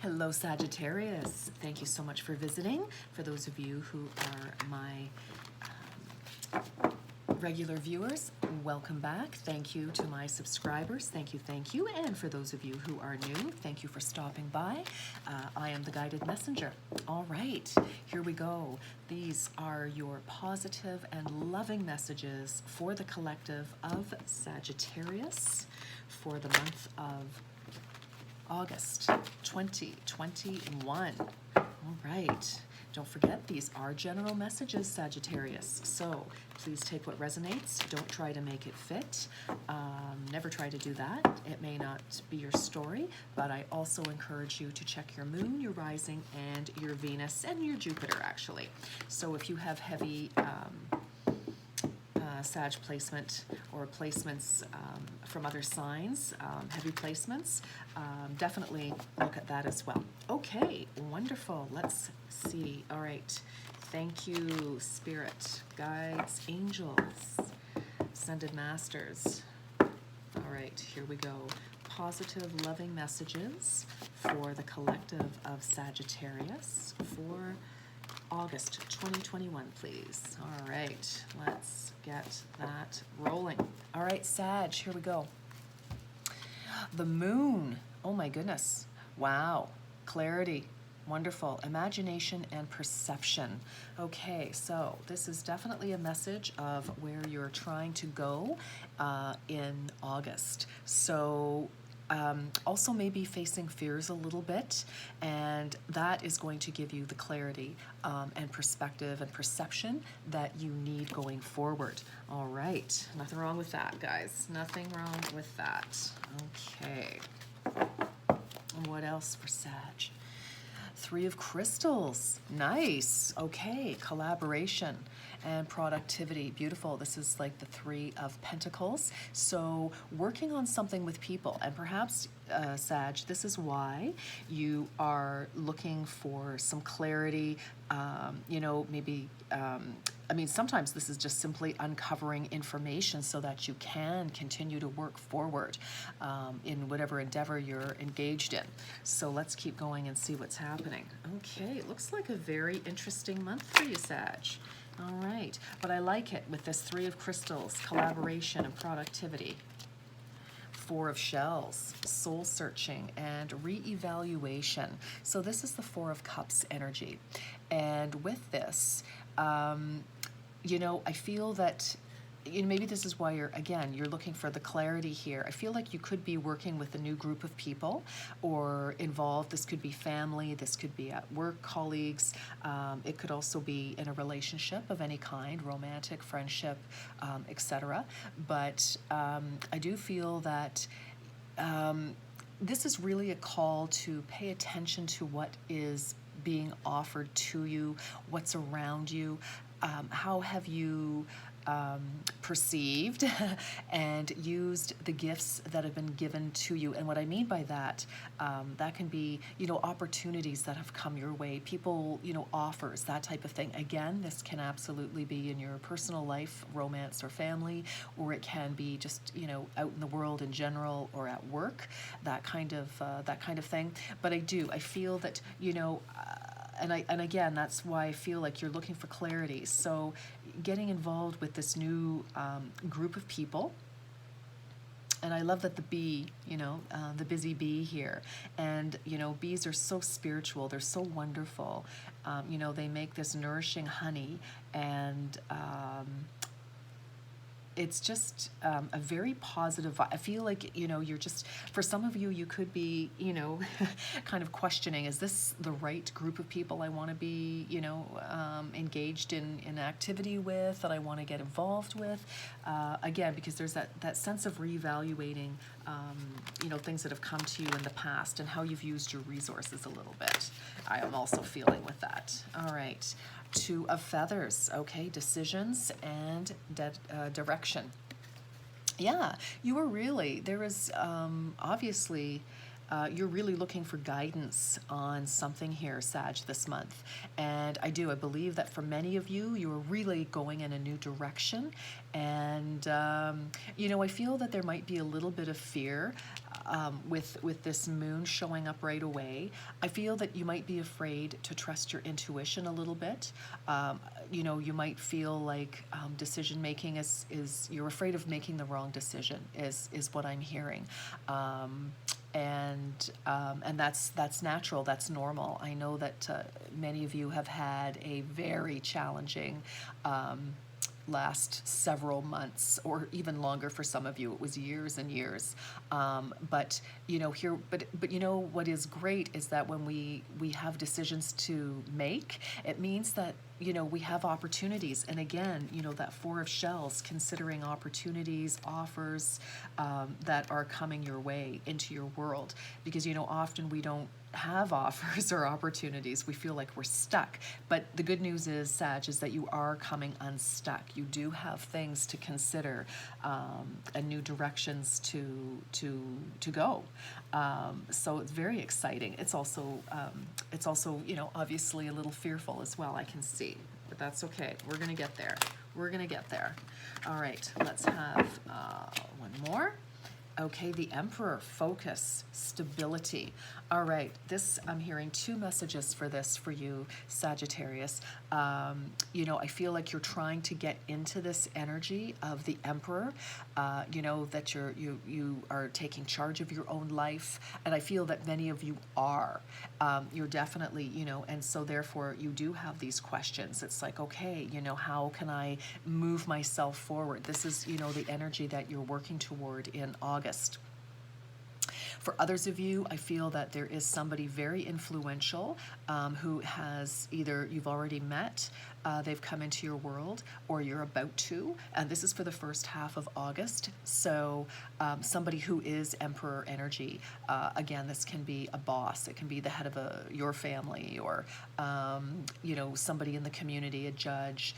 Hello, Sagittarius. Thank you so much for visiting. For those of you who are my regular viewers, welcome back. Thank you to my subscribers. Thank you, thank you. And for those of you who are new, thank you for stopping by. I am the guided messenger. All right, here we go. These are your positive and loving messages for the collective of Sagittarius for the month of August 2021. All right. Don't forget, these are general messages, Sagittarius. So please take what resonates. Don't try to make it fit. Never try to do that. It may not be your story, but I also encourage you to check your moon, your rising, and your Venus, and your Jupiter, actually. So if you have heavy Sag placement or placements from other signs, heavy placements, definitely look at that as well. Okay, wonderful. Let's see. All right. Thank you, Spirit, guides, angels, ascended masters. All right, here we go. Positive, loving messages for the collective of Sagittarius for August 2021, please. All right, let's get that rolling. All right, Sag, here we go. The moon. Oh my goodness. Wow. Clarity. Wonderful. Imagination and perception. Okay, so this is definitely a message of where you're trying to go in August. So also maybe facing fears a little bit, and that is going to give you the clarity and perspective and perception that you need going forward. All right, nothing wrong with that, guys. Nothing wrong with that. Okay, and what else for Sag? Three of Crystals. Nice. Okay, collaboration and productivity. Beautiful. This is like the Three of Pentacles. So working on something with people, and perhaps Sag, this is why you are looking for some clarity, maybe I mean, sometimes this is just simply uncovering information so that you can continue to work forward in whatever endeavor you're engaged in. So let's keep going and see what's happening. Okay, it looks like a very interesting month for you, Sag. All right, but I like it with this Three of Crystals, collaboration and productivity. Four of Shells, soul searching and reevaluation. So this is the Four of Cups energy. And with this, I feel that maybe this is why you're looking for the clarity here. I feel like you could be working with a new group of people or involved. This could be family, this could be at work, colleagues. It could also be in a relationship of any kind, romantic, friendship, etc. But I do feel that this is really a call to pay attention to what is being offered to you, what's around you. How have you perceived and used the gifts that have been given to you? And what I mean by that, that can be, opportunities that have come your way, people, offers, that type of thing. Again, this can absolutely be in your personal life, romance or family, or it can be just, out in the world in general or at work, that kind of thing. But I feel that, and again, that's why I feel like you're looking for clarity. So getting involved with this new group of people. And I love that the bee, the busy bee here. And, bees are so spiritual. They're so wonderful. They make this nourishing honey, and it's just a very positive vibe. I feel like, you're just, for some of you, you could be, kind of questioning, is this the right group of people I want to be, engaged in activity with, that I want to get involved with? Again, because there's that sense of reevaluating, things that have come to you in the past and how you've used your resources a little bit. I am also feeling with that. All right. Two of Feathers. Okay, decisions and direction. Yeah, you are really, there is obviously, you're really looking for guidance on something here, Sag, this month. And I believe that for many of you, you're really going in a new direction. And, I feel that there might be a little bit of fear with this moon showing up right away, I feel that you might be afraid to trust your intuition a little bit. You know, you might feel like decision making is you're afraid of making the wrong decision is what I'm hearing. And that's natural, that's normal. I know that many of you have had a very challenging last several months, or even longer for some of you. It was years and years. But you know, but you know what is great is that when we have decisions to make, it means that, you know, we have opportunities. And again, you know, that Four of Shells, considering opportunities, offers that are coming your way into your world, because, you know, often we don't have offers or opportunities. We feel like we're stuck. But the good news is, Sag, is that you are coming unstuck. You do have things to consider, and new directions to go. So it's very exciting. It's also, you know, obviously a little fearful as well, I can see. But that's okay. We're going to get there. We're going to get there. All right, let's have one more. Okay, the Emperor, focus, stability. All right, this, I'm hearing two messages for this for you, Sagittarius. You know, I feel like you're trying to get into this energy of the Emperor. You know, that you are taking charge of your own life, and I feel that many of you are. You're definitely, you know, and so therefore you do have these questions. It's like, okay, you know, how can I move myself forward? This is, you know, the energy that you're working toward in August. For others of you, I feel that there is somebody very influential who has either you've already met, they've come into your world, or you're about to. And this is for the first half of August. So somebody who is Emperor energy. Again, this can be a boss. It can be the head of your family, or you know, somebody in the community, a judge.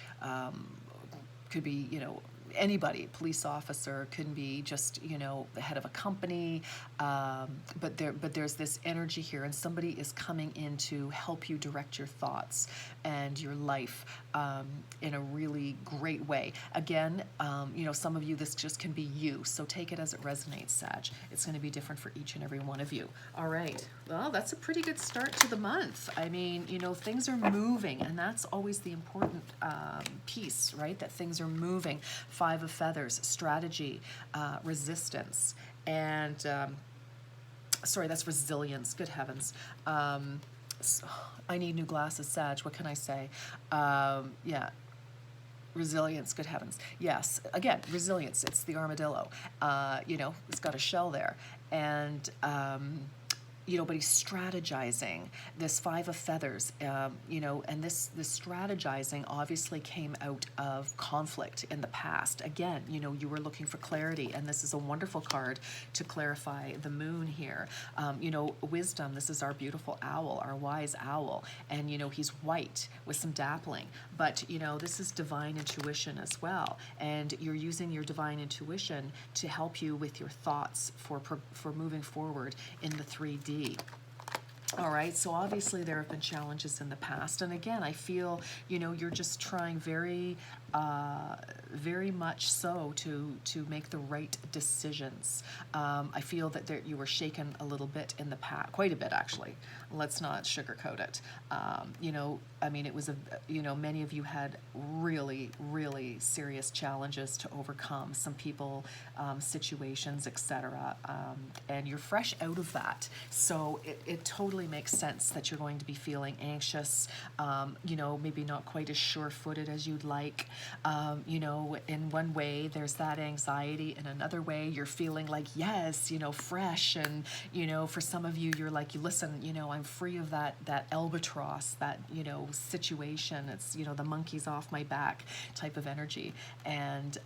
Could be, you know, anybody, police officer, couldn't be just, you know, the head of a company, but there's this energy here, and somebody is coming in to help you direct your thoughts and your life in a really great way. Again, you know, some of you, this just can be you, so take it as it resonates, Sag. It's going to be different for each and every one of you. All right, well, that's a pretty good start to the month. I mean, you know, things are moving, and that's always the important piece, right? That things are moving. Five of Feathers, strategy, resistance, and sorry, that's resilience. Good heavens. I need new glasses, Sag. What can I say? Yeah. Resilience, good heavens. Yes, again, resilience. It's the armadillo. You know, it's got a shell there. And you know, but he's strategizing. This Five of Feathers, you know, and this strategizing obviously came out of conflict in the past. Again, you know, you were looking for clarity, and this is a wonderful card to clarify the moon here. You know, wisdom, this is our beautiful owl, our wise owl, and, you know, he's white with some dappling, but, you know, this is divine intuition as well, and you're using your divine intuition to help you with your thoughts for moving forward in the 3D. All right, so obviously there have been challenges in the past, and again, I feel, you know, you're just trying very much so to make the right decisions. I feel that you were shaken a little bit in the past, quite a bit actually. Let's not sugarcoat it. You know, I mean, it was you know, many of you had really, really serious challenges to overcome. Some people, situations, etc. And you're fresh out of that, so it totally makes sense that you're going to be feeling anxious. You know, maybe not quite as sure-footed as you'd like. You know, in one way there's that anxiety, in another way you're feeling like, yes, you know, fresh, and, you know, for some of you, you're like, listen, you know, I'm free of that albatross, that, you know, situation. It's, you know, the monkey's off my back type of energy. And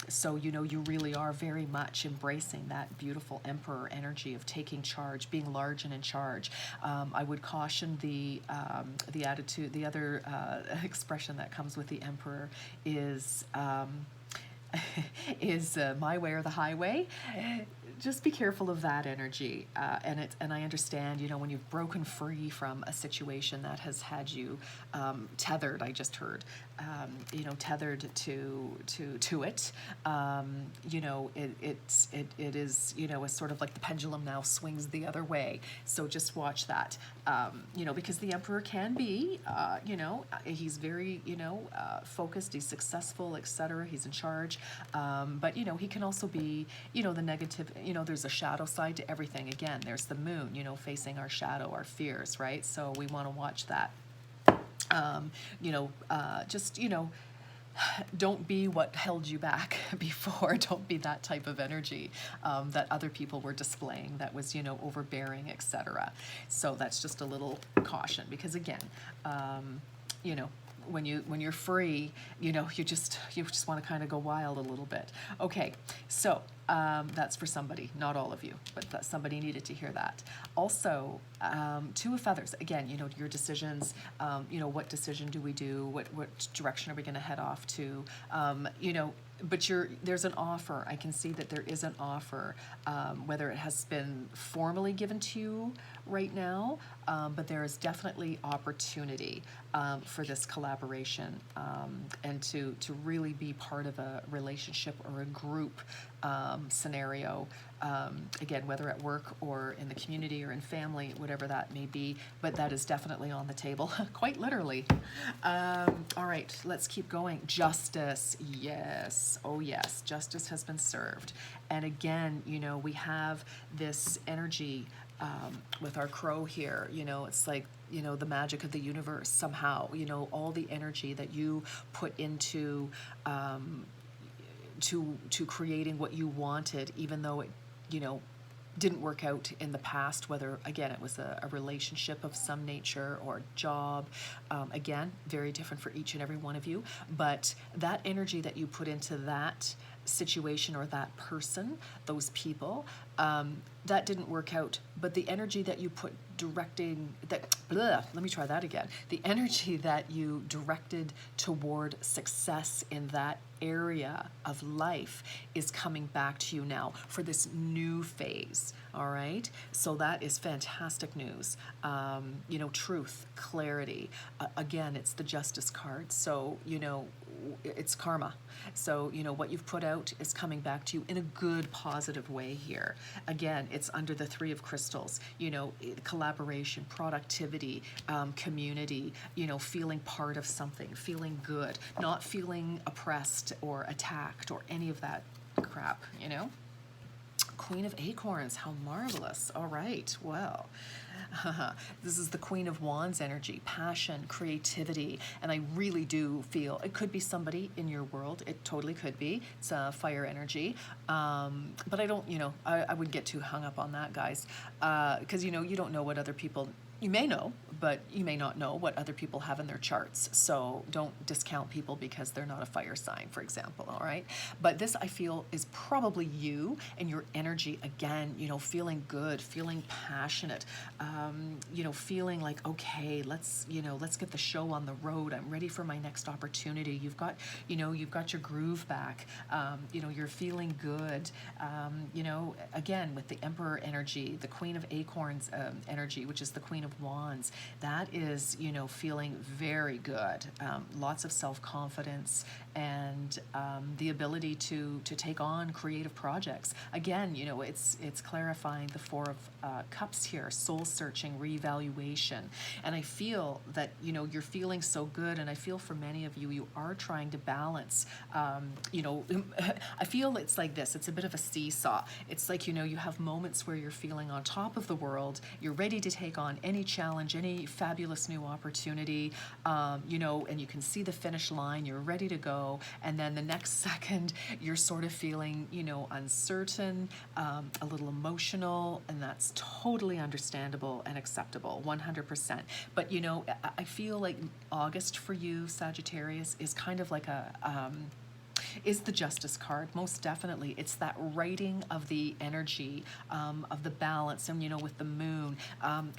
so, you know, you really are very much embracing that beautiful Emperor energy of taking charge, being large and in charge. I would caution the attitude, the other expression that comes with the Emperor is my way or the highway. just be careful of that energy. And I understand, when you've broken free from a situation that has had you tethered, I just heard, tethered to it. It is, it's sort of like the pendulum now swings the other way. So just watch that, because the Emperor can be, he's very, focused, he's successful, etc. He's in charge. But, he can also be, the negative, there's a shadow side to everything. Again, there's the moon, facing our shadow, our fears, right? So we want to watch that. Don't be what held you back before. Don't be that type of energy that other people were displaying that was, overbearing, etc. So that's just a little caution, because again, when you're free, you just want to kind of go wild a little bit. Okay, so that's for somebody, not all of you, but somebody needed to hear that. Also, Two of Feathers. Again, your decisions. What decision do we do? What direction are we going to head off to? But there's an offer. I can see that there is an offer, whether it has been formally given to you right now, but there is definitely opportunity for this collaboration, and to really be part of a relationship or a group scenario. Again, whether at work or in the community or in family, whatever that may be, but that is definitely on the table, quite literally. All right, let's keep going. Justice, yes, oh yes, justice has been served. And again, we have this energy with our crow here, it's like, the magic of the universe somehow, all the energy that you put into to creating what you wanted, even though it, didn't work out in the past, whether, again, it was a relationship of some nature or job. Again, very different for each and every one of you. But that energy that you put into that situation or that person, those people, that didn't work out. But the energy that you put let me try that again. The energy that you directed toward success in that area of life is coming back to you now for this new phase. All right, so that is fantastic news. Truth, clarity. Again, it's the Justice card, so it's karma. So what you've put out is coming back to you in a good, positive way here. Again, it's under the Three of Crystals. Collaboration, productivity, community. Feeling part of something, feeling good, not feeling oppressed or attacked or any of that crap. Queen of Acorns, how marvelous. All right, well, this is the Queen of Wands energy, passion, creativity, and I really do feel it could be somebody in your world. It totally could be. It's a fire energy, but I don't, I wouldn't get too hung up on that, guys, because you don't know what other people. You may know, but you may not know what other people have in their charts. So don't discount people because they're not a fire sign, for example, all right? But this, I feel, is probably you and your energy, again, feeling good, feeling passionate, feeling like, okay, let's get the show on the road. I'm ready for my next opportunity. You've got your groove back. You're feeling good. Again, with the Emperor energy, the Queen of Acorns energy, which is the Queen of Wands, that is, feeling very good. Lots of self-confidence and the ability to take on creative projects. Again, it's clarifying the Four of Cups here, soul-searching, reevaluation. And I feel that, you're feeling so good, and I feel for many of you, you are trying to balance, I feel it's like this, it's a bit of a seesaw. It's like, you have moments where you're feeling on top of the world, you're ready to take on any challenge, any fabulous new opportunity, and you can see the finish line, you're ready to go, and then the next second you're sort of feeling, uncertain, a little emotional, and that's totally understandable and acceptable, 100%. But I feel like August for you, Sagittarius, is kind of like is the Justice card, most definitely. It's that writing of the energy, of the balance, and with the moon,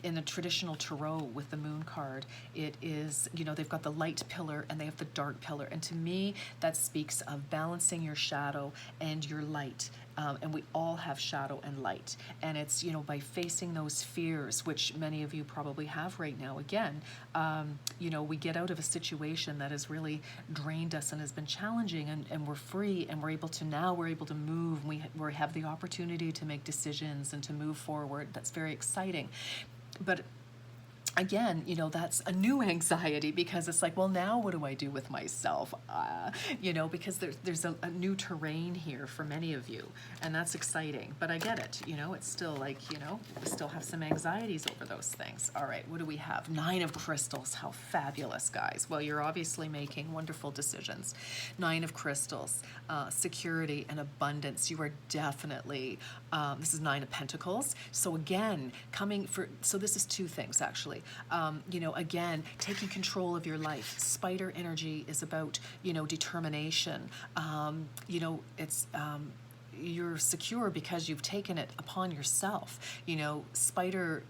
in the traditional tarot with the moon card, it is, they've got the light pillar and they have the dark pillar, and to me that speaks of balancing your shadow and your light, And we all have shadow and light. And it's, you know, by facing those fears, which many of you probably have right now, again, you know, we get out of a situation that has really drained us and has been challenging, and we're free, and we're able to move. We have the opportunity to make decisions and to move forward. That's very exciting. But again, you know, that's a new anxiety, because it's like, well, now what do I do with myself? You know, because there's a new terrain here for many of you, and that's exciting. But I get it, you know, it's still like, you know, we still have some anxieties over those things. All right, what do we have? 9 of crystals. How fabulous, guys. Well, you're obviously making wonderful decisions. 9 of crystals, security and abundance. You are definitely, this is 9 of pentacles. So again, so this is 2 things actually. You know, again, taking control of your life. Spider energy is about, you know, determination. You know, it's, you're secure because you've taken it upon yourself. You know, spider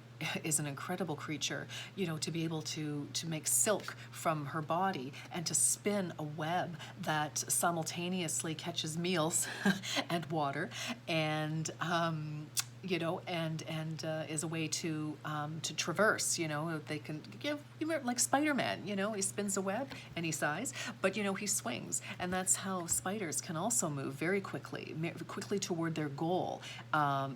is an incredible creature, you know, to be able to make silk from her body and to spin a web that simultaneously catches meals and water, and you know, and is a way to traverse. You know, they can give, like Spider-Man. You know, he spins a web and he sighs, but you know, he swings, and that's how spiders can also move very quickly toward their goal.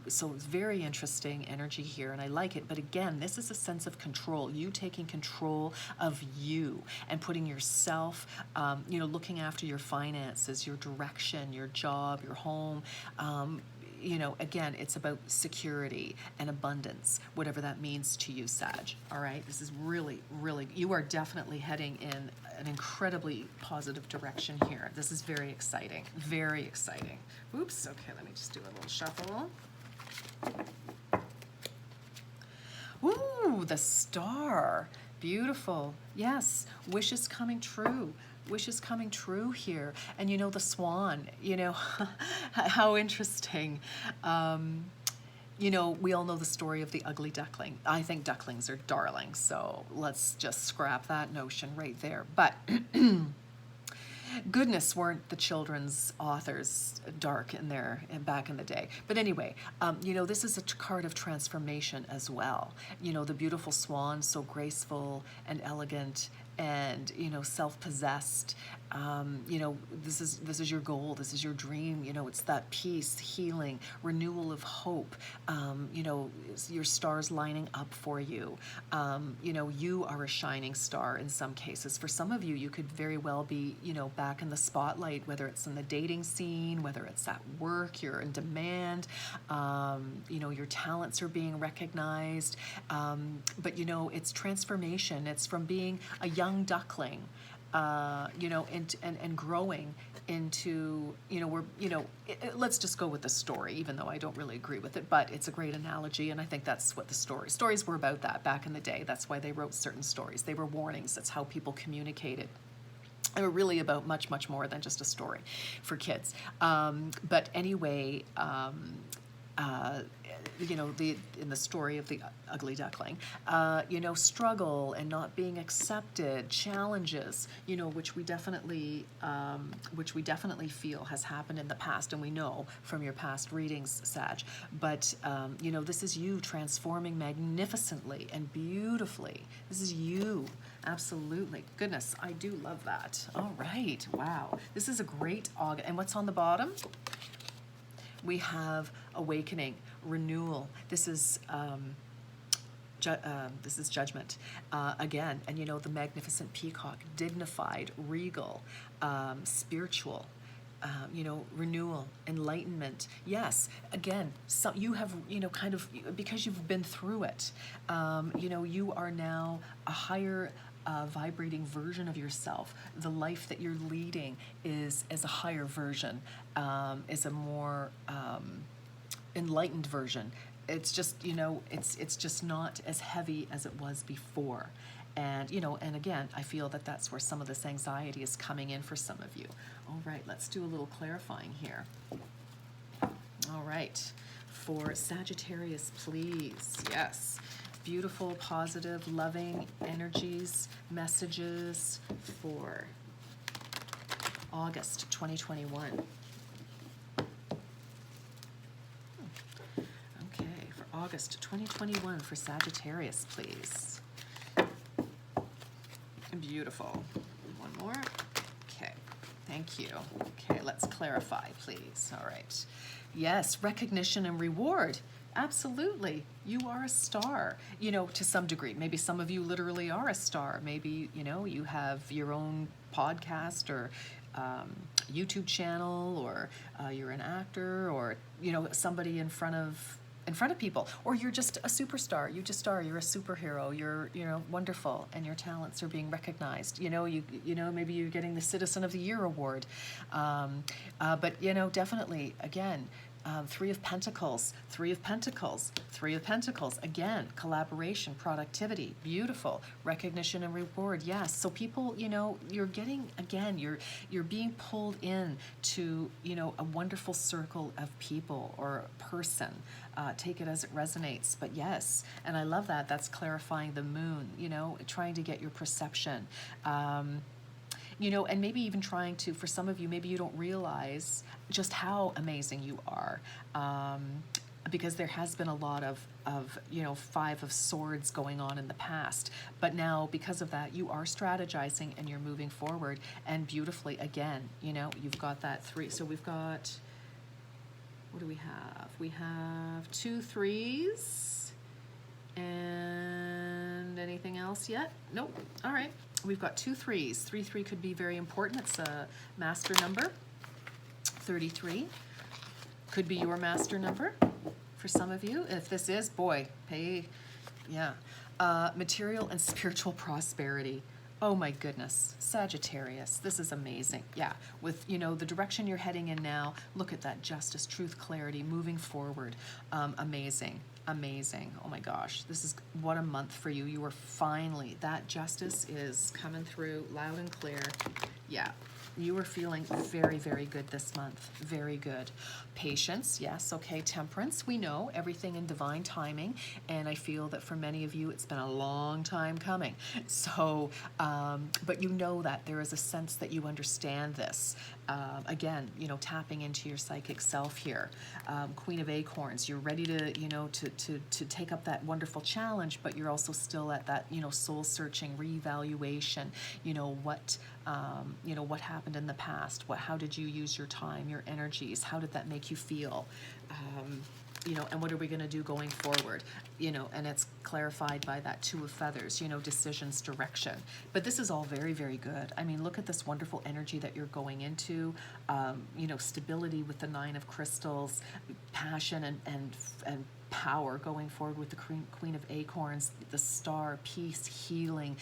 So it's very interesting energy here, and I like it. But again, this is a sense of control. You taking control of you and putting yourself, you know, looking after your finances, your direction, your job, your home. You know, again, it's about security and abundance, whatever that means to you, Sag. All right, this is really, really, you are definitely heading in an incredibly positive direction here. This is very exciting, very exciting. Oops, okay, let me just do a little shuffle. Ooh, the star, beautiful. Yes, wishes coming true. Wishes coming true here. And you know, the swan, you know, how interesting. You know, we all know the story of the ugly duckling. I think ducklings are darlings, so let's just scrap that notion right there. But goodness, weren't the children's authors dark back in the day. But anyway, you know, this is a card of transformation as well. You know, the beautiful swan, so graceful and elegant and, you know, self-possessed. You know, this is your goal, this is your dream. You know, it's that peace, healing, renewal of hope. You know, your stars lining up for you. You know, you are a shining star in some cases. For some of you, you could very well be, you know, back in the spotlight, whether it's in the dating scene, whether it's at work, you're in demand. You know, your talents are being recognized. But you know, it's transformation. It's from being a young duckling, you know, and growing into, you know, let's just go with the story, even though I don't really agree with it, but it's a great analogy, and I think that's what the stories were about that back in the day. That's why they wrote certain stories. They were warnings. That's how people communicated. They were really about much, much more than just a story for kids. But anyway, you know, in the story of the ugly duckling, you know, struggle and not being accepted, challenges, you know, which we definitely feel has happened in the past, and we know from your past readings, Sag. But you know, this is you transforming magnificently and beautifully. This is you. Absolutely. Goodness, I do love that. All right. Wow. This is a great August. And what's on the bottom? We have awakening, renewal. This is judgment again. And you know, the magnificent peacock, dignified, regal, spiritual. You know, renewal, enlightenment. Yes, again, so you have, you know, kind of, because you've been through it, you know, you are now a higher vibrating version of yourself. The life that you're leading is a higher version, is a more enlightened version. It's just, you know, it's just not as heavy as it was before. And, you know, and again, I feel that that's where some of this anxiety is coming in for some of you. All right, let's do a little clarifying here. All right, for Sagittarius, please. Yes. Beautiful, positive, loving energies, messages for August 2021. August 2021 for Sagittarius, please. Beautiful. One more. Okay. Thank you. Okay, let's clarify, please. All right. Yes, recognition and reward. Absolutely. You are a star, you know, to some degree. Maybe some of you literally are a star. Maybe, you know, you have your own podcast or YouTube channel, or you're an actor, or, you know, somebody in front of people, or you're just a superstar. You just are. You're a superhero. You're, you know, wonderful, and your talents are being recognized. You know, maybe you're getting the Citizen of the Year award. But you know, definitely, again, Three of Pentacles, Three of Pentacles, Three of Pentacles. Again, collaboration, productivity, beautiful, recognition and reward. Yes. So people, you know, you're getting, again, you're being pulled in to, you know, a wonderful circle of people or person. Take it as it resonates. But yes, and I love that. That's clarifying the moon, you know, trying to get your perception. You know, and maybe even trying to, for some of you, maybe you don't realize just how amazing you are, because there has been a lot of, you know, Five of Swords going on in the past. But now, because of that, you are strategizing and you're moving forward, and beautifully, again, you know, you've got that three. So we've got, what do we have? We have 2 3s, and anything else yet? Nope. All right. We've got 2 3s. 3 could be very important. It's a master number. 33 could be your master number for some of you. If this is, boy, pay, yeah. Material and spiritual prosperity. Oh my goodness, Sagittarius, this is amazing. Yeah, with, you know, the direction you're heading in now, look at that, justice, truth, clarity, moving forward. Amazing, amazing. Oh my gosh, this is, what a month for you. You are finally, that justice is coming through loud and clear. Yeah. You are feeling very, very good this month. Very good. Patience, yes, okay. Temperance, we know, everything in divine timing. And I feel that for many of you, it's been a long time coming. So, but you know that there is a sense that you understand this. Again, you know, tapping into your psychic self here. Queen of Acorns, you're ready to, you know, to take up that wonderful challenge, but you're also still at that, you know, soul searching, reevaluation, you know, what happened in the past? How did you use your time, your energies? How did that make you feel? You know, and what are we going to do going forward? You know, and it's clarified by that Two of Feathers, you know, decisions, direction. But this is all very, very good. I mean, look at this wonderful energy that you're going into, you know, stability with the Nine of Crystals, passion and power going forward with the Queen of Acorns, the Star, peace, healing,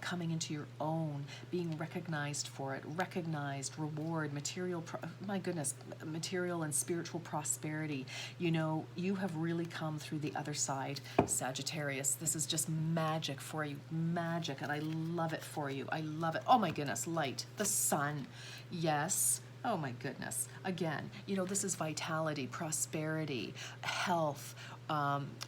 coming into your own, being recognized for it, recognized, reward, material, my goodness, material and spiritual prosperity. You know, you have really come through the other side, Sagittarius. This is just magic for you, magic, and I love it for you. I love it. Oh my goodness, light, the sun, yes. Oh my goodness. Again, you know, this is vitality, prosperity, health,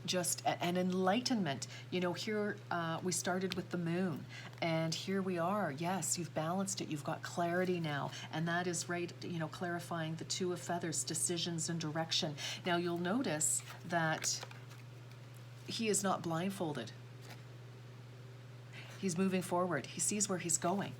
just an enlightenment. You know, here we started with the moon, and here we are. Yes, you've balanced it. You've got clarity now, and that is right, you know, clarifying the Two of Feathers, decisions and direction. Now you'll notice that he is not blindfolded. He's moving forward. He sees where he's going.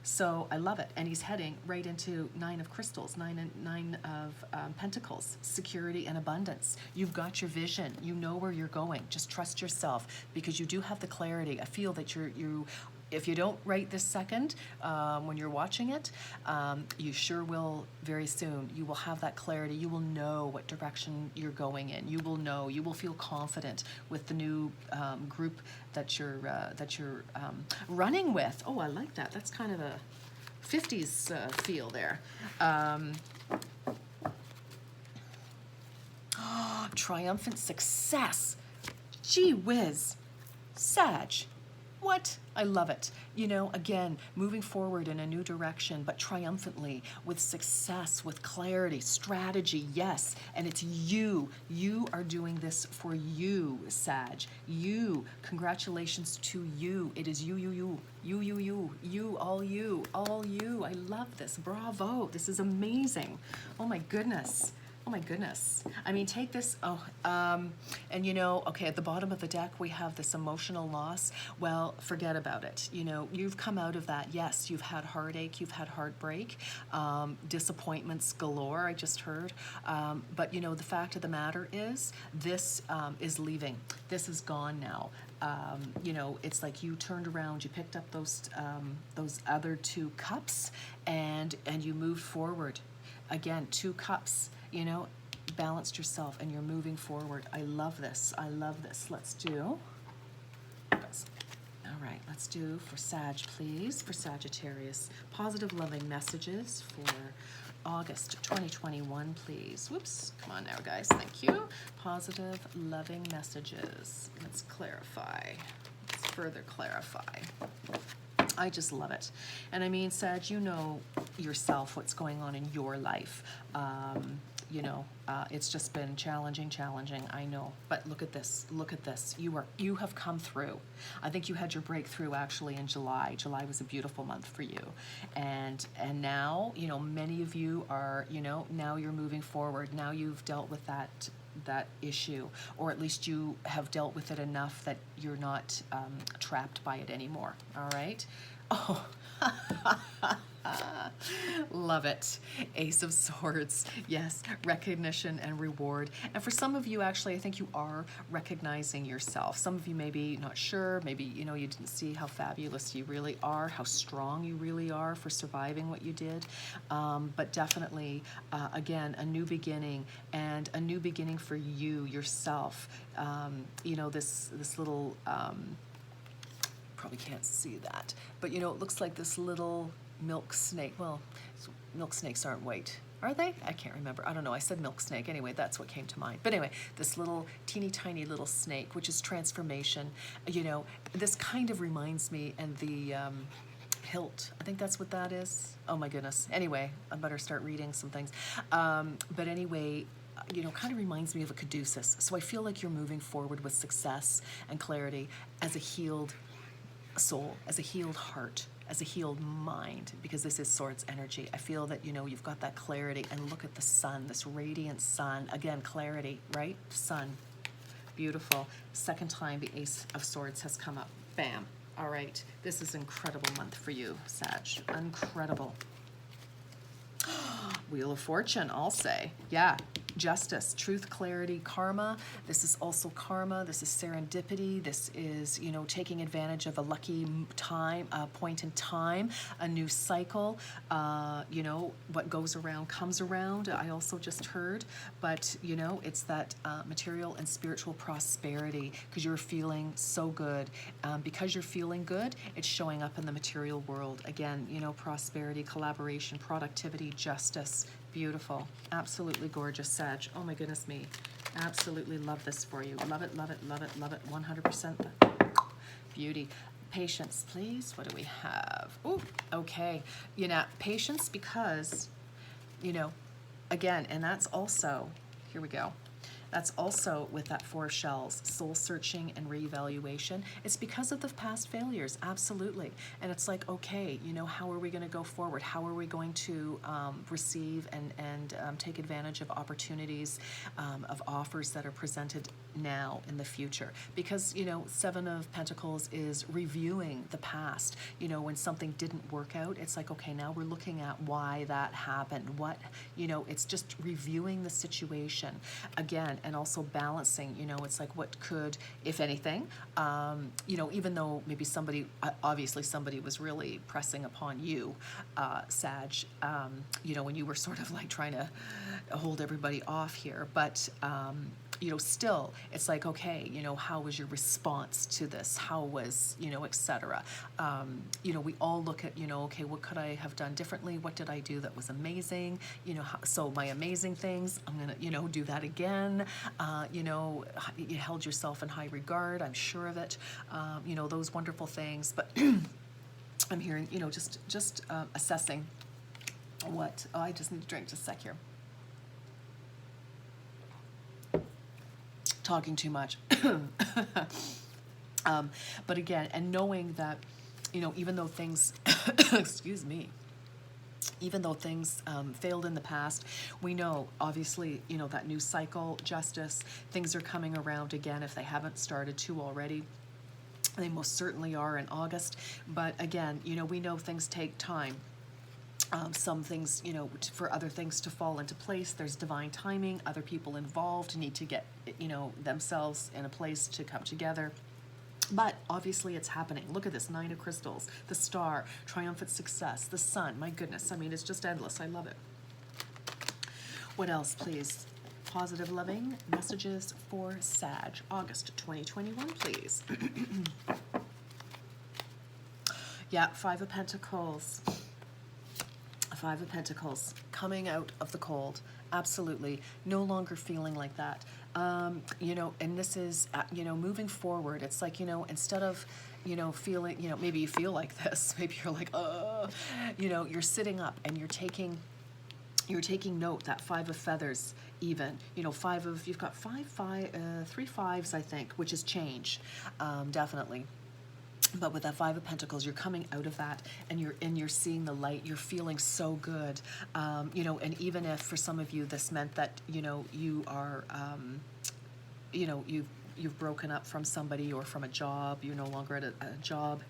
So I love it. And he's heading right into Nine of Crystals, nine of Pentacles, security and abundance. You've got your vision. You know where you're going. Just trust yourself, because you do have the clarity. I feel that you if you don't right this second, when you're watching it, you sure will very soon. You will have that clarity. You will know what direction you're going in. You will know. You will feel confident with the new group that you're running with. Oh, I like that. That's kind of a 50s feel there. Triumphant success. Gee whiz. Sag. What? I love it. You know, again, moving forward in a new direction, but triumphantly, with success, with clarity, strategy, yes. And it's you. You are doing this for you, Sag. You. Congratulations to you. It is you, all you, all you. I love this. Bravo. This is amazing. Oh my goodness. Oh my goodness. I mean, take this, and okay, at the bottom of the deck, we have this emotional loss. Well, forget about it. You've come out of that. Yes, you've had heartache, you've had heartbreak, disappointments galore, I just heard. But the fact of the matter is, this is leaving. This is gone now. It's like you turned around, you picked up those other two cups, and you moved forward. Again, 2 cups. Balanced yourself and you're moving forward. I love this. I love this. Let's do. All right, let's do for Sag, please, for Sagittarius. Positive loving messages for August 2021, please. Whoops. Come on now, guys. Thank you. Positive loving messages. Let's clarify. Let's further clarify. I just love it. And I mean, Sag, you know yourself what's going on in your life. It's just been challenging, I know. But look at this, You have come through. I think you had your breakthrough actually in July. July was a beautiful month for you. And now, many of you are, now you're moving forward. Now you've dealt with that issue, or at least you have dealt with it enough that you're not trapped by it anymore. All right. Oh, love it. Ace of Swords. Yes, recognition and reward. And for some of you, actually, I think you are recognizing yourself. Some of you may be not sure. Maybe, you didn't see how fabulous you really are, how strong you really are for surviving what you did. But definitely, again, a new beginning, and a new beginning for you, yourself. This little... probably can't see that, but it looks like this little milk snake. Well, milk snakes aren't white, are they? I can't remember. I don't know. I said milk snake. Anyway, that's what came to mind. But anyway, this little teeny tiny little snake, which is transformation. This kind of reminds me, and the hilt, I think that's what that is. Oh my goodness. Anyway, I better start reading some things. But anyway, kind of reminds me of a caduceus. So I feel like you're moving forward with success and clarity as a healed soul, as a healed heart, as a healed mind, because this is Swords energy. I feel that, you've got that clarity, and look at the sun, this radiant sun. Again, clarity, right? Sun. Beautiful. Second time the Ace of Swords has come up. Bam. All right. This is an incredible month for you, Sag. Incredible. Wheel of Fortune, I'll say. Yeah. Justice, truth, clarity, karma. This is also karma. This is serendipity. This is, taking advantage of a lucky time, point in time, a new cycle. What goes around comes around. I also just heard, but it's that material and spiritual prosperity, because you're feeling so good. Because you're feeling good, it's showing up in the material world. Again, prosperity, collaboration, productivity, justice. Beautiful. Absolutely gorgeous, Sag. Oh my goodness me. Absolutely love this for you. Love it, love it, love it, love it. 100% beauty. Patience, please. What do we have? Oh, okay. Patience, because, again, and that's also, here we go. That's also with that 4 shells, soul searching and reevaluation. It's because of the past failures, absolutely. And it's like, okay, how are we going to go forward? How are we going to receive and take advantage of opportunities, of offers that are presented now in the future? Because, 7 of Pentacles is reviewing the past. When something didn't work out, it's like, okay, now we're looking at why that happened. It's just reviewing the situation. Again, and also balancing, it's like what could, if anything, even though maybe obviously somebody was really pressing upon you, Sag, when you were sort of like trying to hold everybody off here, but still, it's like, okay, how was your response to this? How was, etc. We all look at, okay, what could I have done differently? What did I do that was amazing? So my amazing things, I'm going to, do that again. You held yourself in high regard, I'm sure of it. Those wonderful things. But I'm hearing, just assessing what, I just need to drink just a sec here. Talking too much. But again, and knowing that, even though things, excuse me, Even though things failed in the past, we know, obviously, you know, that new cycle, justice, things are coming around again if they haven't started to already. They most certainly are in August. But again, you know, we know things take time. Some things, you know, for other things to fall into place, there's divine timing. Other people involved need to get, you know, themselves in a place to come together. But obviously it's happening. Look at this, 9 of Crystals, the Star, triumphant success, the Sun. My goodness, I mean, it's just endless. I love it. What else, please? Positive, loving messages for Sag, August 2021, please. Yeah, 5 of Pentacles. 5 of Pentacles, coming out of the cold. Absolutely. No longer feeling like that. You know, and this is, you know, moving forward. It's like, you know, instead of, you know, feeling, you know, maybe you feel like this. Maybe you're like, you know, you're sitting up and you're taking note. That 5 of feathers, even, you know, you've got 3 5s, I think, which is change, definitely. But with that 5 of Pentacles, you're coming out of that, and you're seeing the light. You're feeling so good, you know. And even if for some of you this meant that, you know, you are, you know, you've broken up from somebody or from a job, you're no longer at a job.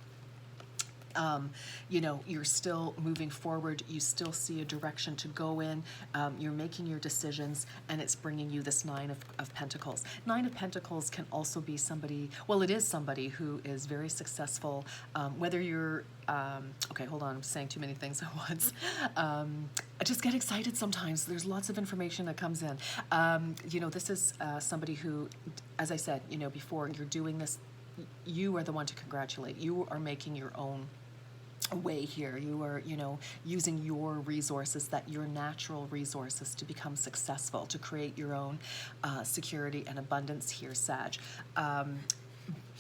You know, you're still moving forward. You still see a direction to go in. You're making your decisions, and it's bringing you this 9 of Pentacles. 9 of Pentacles can also be somebody, well, it is somebody who is very successful, whether you're, okay, hold on, I'm saying too many things at once. I just get excited sometimes. There's lots of information that comes in. You know, this is somebody who, as I said, you know, before, you're doing this, you are the one to congratulate. You are making your own way here. You are, you know, using your resources, that your natural resources, to become successful, to create your own security and abundance here, Sag.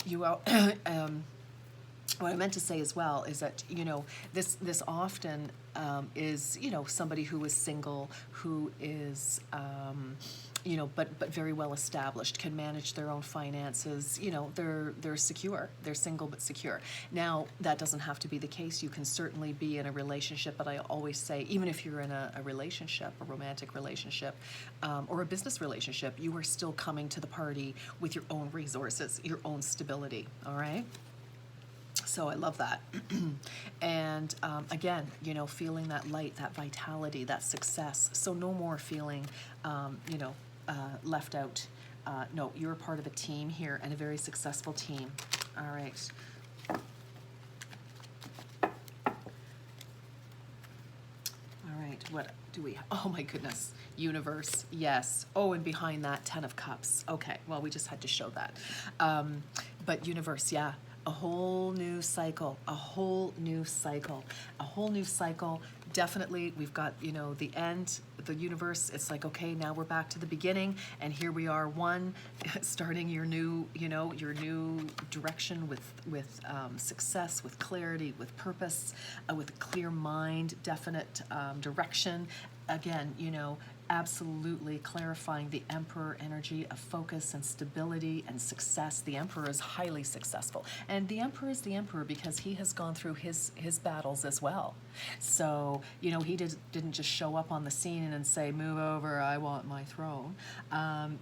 You are, what I meant to say as well is that, you know, this often is, you know, somebody who is single, who is, you know, but very well established, can manage their own finances. You know, they're secure. They're single but secure. Now, that doesn't have to be the case. You can certainly be in a relationship, but I always say, even if you're in a relationship, a romantic relationship, or a business relationship, you are still coming to the party with your own resources, your own stability, all right? So I love that. And again, you know, feeling that light, that vitality, that success. So no more feeling, you know, left out. No, you're a part of a team here, and a very successful team. All right. All right, what do we have? Oh my goodness, universe, yes. Oh, and behind that, 10 of Cups. Okay, well, we just had to show that. But universe, yeah. A whole new cycle, a whole new cycle, a whole new cycle. Definitely, we've got, you know, the end, the universe. It's like, okay, now we're back to the beginning, and here we are, starting your new, you know, your new direction with success, with clarity, with purpose, with a clear mind, definite direction. Again, you know, absolutely clarifying the Emperor energy of focus and stability and success. The Emperor is highly successful, and the Emperor is the Emperor because he has gone through his battles as well. So, you know, he didn't just show up on the scene and say, move over, I want my throne.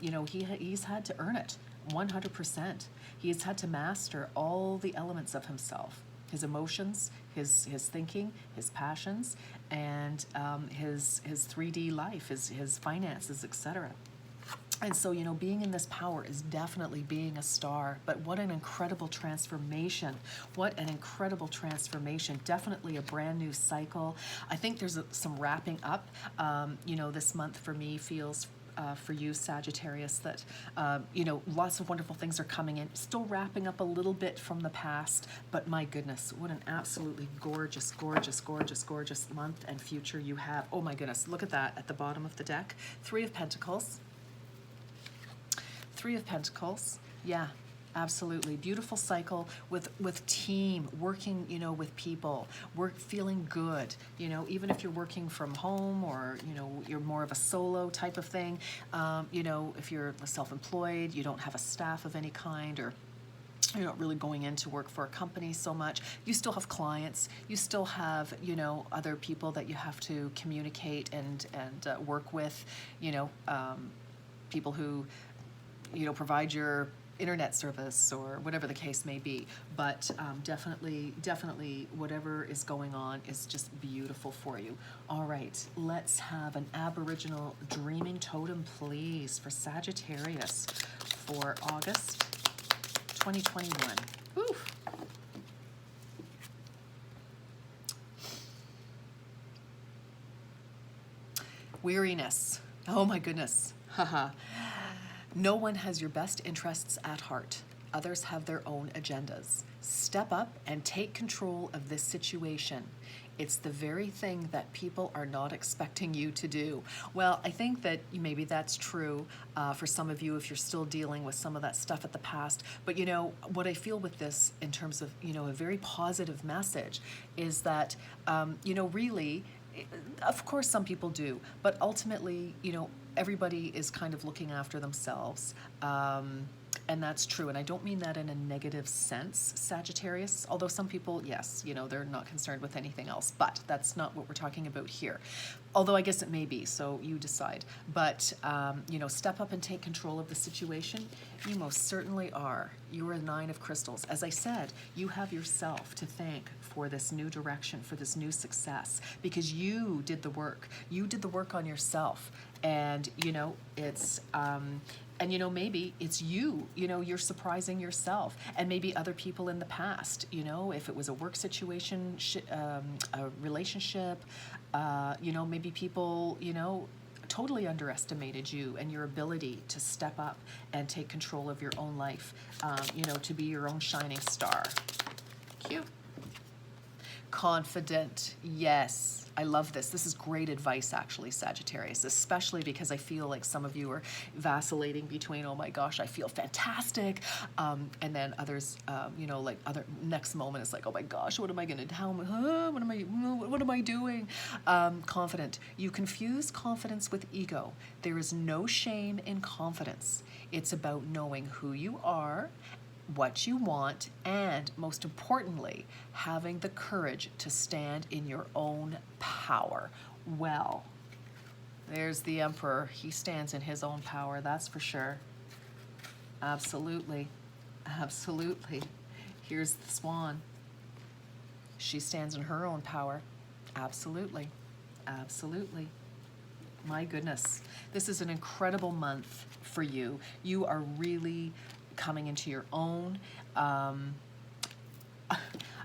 You know, he's had to earn it 100%. He's had to master all the elements of himself, his emotions, his thinking, his passions, and his 3D life, his finances, etc. And so, you know, being in this power is definitely being a star. But what an incredible transformation. What an incredible transformation. Definitely a brand new cycle. I think there's some wrapping up. You know, this month for me feels for you, Sagittarius, that, you know, lots of wonderful things are coming in. Still wrapping up a little bit from the past, but my goodness, what an absolutely gorgeous, gorgeous, gorgeous, gorgeous month and future you have. Oh my goodness, look at that at the bottom of the deck. 3 of Pentacles. 3 of Pentacles, yeah. Absolutely. Beautiful cycle with team, working, you know, with people, feeling good, you know, even if you're working from home or, you know, you're more of a solo type of thing, you know, if you're self-employed, you don't have a staff of any kind, or You're not really going into work for a company so much. You still have clients. You still have, you know, other people that you have to communicate and work with, you know, people who, you know, provide your internet service or whatever the case may be. But definitely whatever is going on is just beautiful for you. All right, let's have an Aboriginal dreaming totem, please, for Sagittarius for August 2021. Oof. Weariness. Oh my goodness. Haha. No one has your best interests at heart. Others have their own agendas. Step up and take control of this situation. It's the very thing that people are not expecting you to do. Well, I think that maybe that's true for some of you if you're still dealing with some of that stuff at the past. But you know, what I feel with this in terms of, you know, a very positive message is that, you know, really, of course some people do, but ultimately, you know, everybody is kind of looking after themselves. And that's true. And I don't mean that in a negative sense, Sagittarius, although some people, yes, you know, they're not concerned with anything else, but that's not what we're talking about here. Although I guess it may be, so you decide. But, you know, step up and take control of the situation. You most certainly are. You are a 9 of crystals. As I said, you have yourself to thank for this new direction, for this new success, because you did the work. You did the work on yourself. And, you know, it's, and, you know, maybe it's you, you know, you're surprising yourself, and maybe other people in the past, you know, if it was a work situation, a relationship, you know, maybe people, you know, totally underestimated you and your ability to step up and take control of your own life, you know, to be your own shining star. Cute. Confident, yes. I love this. This is great advice, actually, Sagittarius, especially because I feel like some of you are vacillating between, oh my gosh, I feel fantastic, and then others, you know, like next moment is like, oh my gosh, what am I gonna do? What am I doing? Confident. You confuse confidence with ego. There is no shame in confidence. It's about knowing who you are, what you want, and most importantly, having the courage to stand in your own power. Well, there's the Emperor. He stands in his own power, that's for sure. Absolutely. Absolutely. Here's the Swan. She stands in her own power. Absolutely. Absolutely. My goodness. This is an incredible month for you. You are really coming into your own.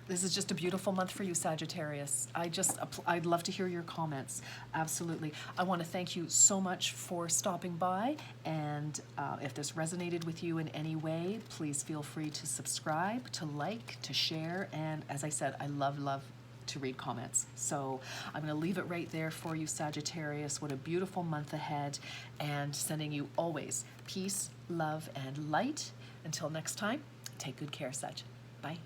This is just a beautiful month for you, Sagittarius. I'd love to hear your comments. Absolutely. I want to thank you so much for stopping by. And if this resonated with you in any way, please feel free to subscribe, to like, to share. And as I said, I love to read comments. So I'm going to leave it right there for you, Sagittarius. What a beautiful month ahead. And sending you always peace, love, and light. Until next time, take good care, Sag. Bye.